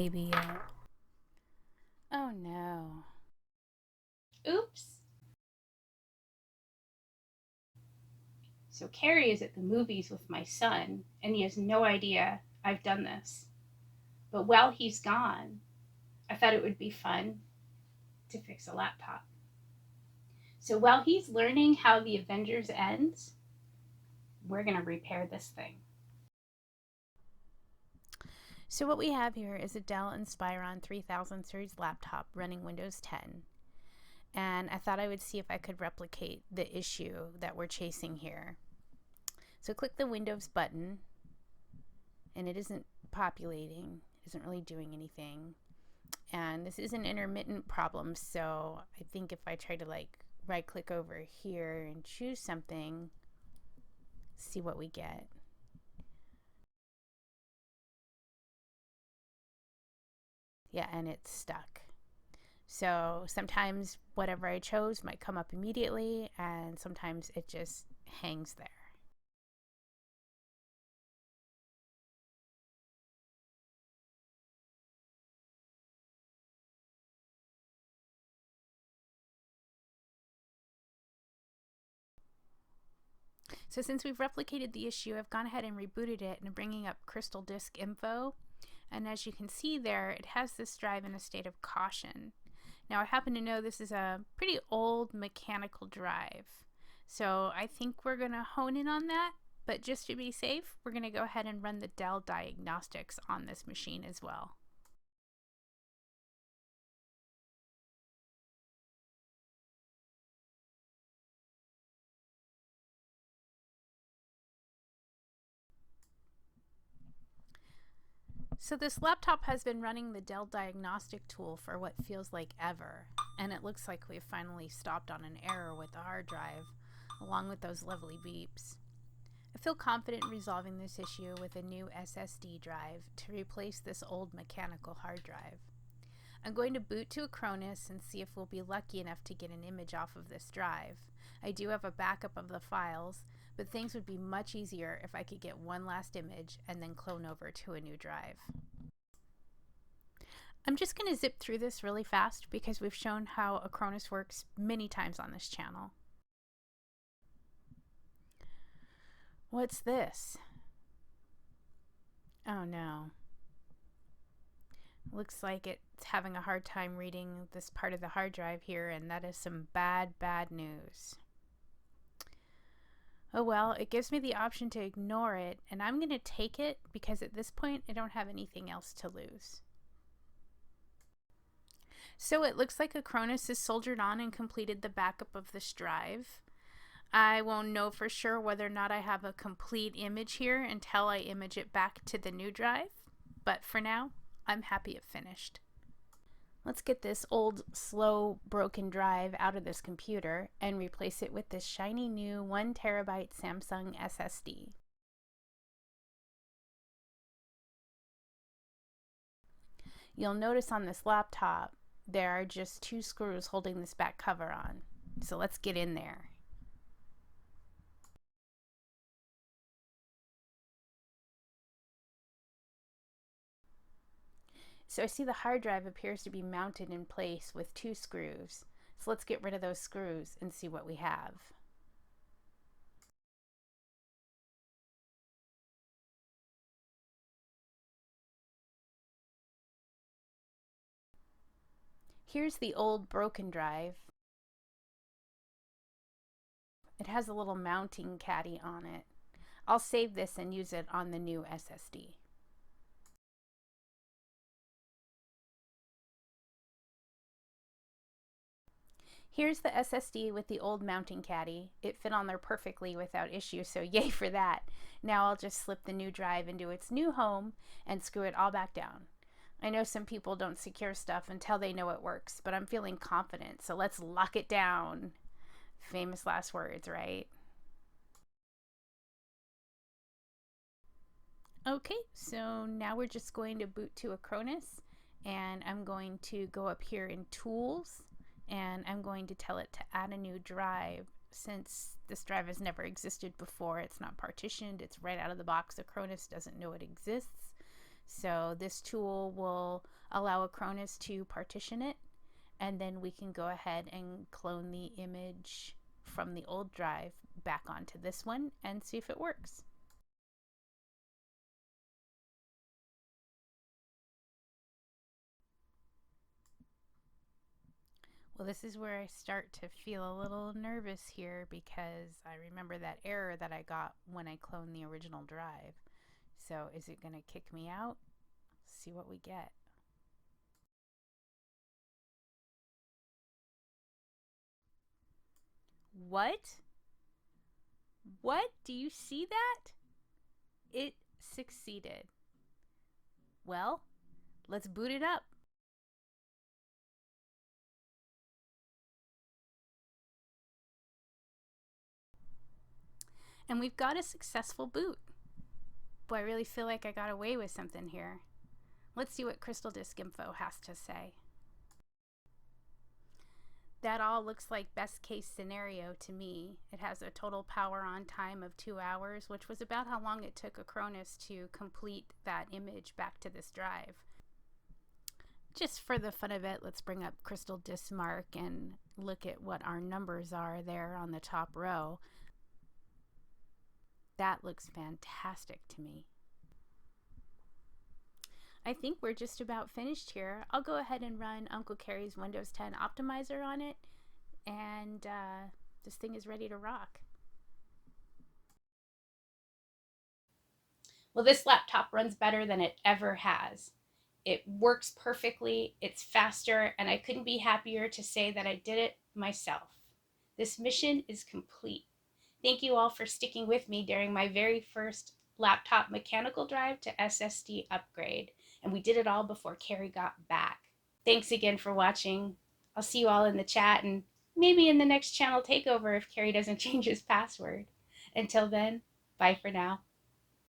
baby yet. Oh no. Oops. So Carey is at the movies with my son, and he has no idea I've done this. But while he's gone, I thought it would be fun to fix a laptop. So while he's learning how the Avengers ends, we're going to repair this thing. So what we have here is a Dell Inspiron 3000 series laptop running Windows 10. And I thought I would see if I could replicate the issue that we're chasing here. So click the Windows button, and it isn't populating. It isn't really doing anything. And this is an intermittent problem, so I think if I try to right click over here and choose something, see what we get. Yeah, and it's stuck. So sometimes whatever I chose might come up immediately, and sometimes it just hangs there. So since we've replicated the issue, I've gone ahead and rebooted it and I'm bringing up Crystal Disk Info. And as you can see there, it has this drive in a state of caution. Now I happen to know this is a pretty old mechanical drive. So I think we're going to hone in on that. But just to be safe, we're going to go ahead and run the Dell diagnostics on this machine as well. So this laptop has been running the Dell diagnostic tool for what feels like ever, and it looks like we've finally stopped on an error with the hard drive, along with those lovely beeps. I feel confident in resolving this issue with a new SSD drive to replace this old mechanical hard drive. I'm going to boot to Acronis and see if we'll be lucky enough to get an image off of this drive. I do have a backup of the files, but things would be much easier if I could get one last image and then clone over to a new drive. I'm just going to zip through this really fast because we've shown how Acronis works many times on this channel. What's this? Oh no. Looks like it's having a hard time reading this part of the hard drive here, and that is some bad news. Oh well, it gives me the option to ignore it, and I'm going to take it because at this point I don't have anything else to lose. So it looks like Acronis is soldered on and completed the backup of this drive. I won't know for sure whether or not I have a complete image here until I image it back to the new drive, but for now, I'm happy it finished. Let's get this old, slow, broken drive out of this computer and replace it with this shiny new 1 terabyte Samsung SSD. You'll notice on this laptop, there are just 2 screws holding this back cover on. So let's get in there. So I see the hard drive appears to be mounted in place with 2 screws. So let's get rid of those screws and see what we have. Here's the old broken drive. It has a little mounting caddy on it. I'll save this and use it on the new SSD. Here's the SSD with the old mounting caddy. It fit on there perfectly without issue, so yay for that. Now I'll just slip the new drive into its new home and screw it all back down. I know some people don't secure stuff until they know it works, but I'm feeling confident, so let's lock it down. Famous last words, right? Okay, so now we're just going to boot to Acronis, and I'm going to go up here in Tools, and I'm going to tell it to add a new drive. Since this drive has never existed before, it's not partitioned, it's right out of the box. Acronis doesn't know it exists. So this tool will allow Acronis to partition it, and then we can go ahead and clone the image from the old drive back onto this one and see if it works. Well, this is where I start to feel a little nervous here because I remember that error that I got when I cloned the original drive. So is it going to kick me out? See what we get. What? What? Do you see that? It succeeded. Well, let's boot it up. And we've got a successful boot. Boy, I really feel like I got away with something here. Let's see what Crystal Disk Info has to say. That all looks like best case scenario to me. It has a total power on time of 2 hours, which was about how long it took Acronis to complete that image back to this drive. Just for the fun of it, let's bring up Crystal Disk Mark and look at what our numbers are there on the top row. That looks fantastic to me. I think we're just about finished here. I'll go ahead and run Uncle Carey's Windows 10 optimizer on it, and this thing is ready to rock. Well, this laptop runs better than it ever has. It works perfectly, it's faster, and I couldn't be happier to say that I did it myself. This mission is complete. Thank you all for sticking with me during my very first laptop mechanical drive to SSD upgrade, and we did it all before Carey got back. Thanks again for watching. I'll see you all in the chat and maybe in the next channel takeover if Carey doesn't change his password. Until then, bye for now.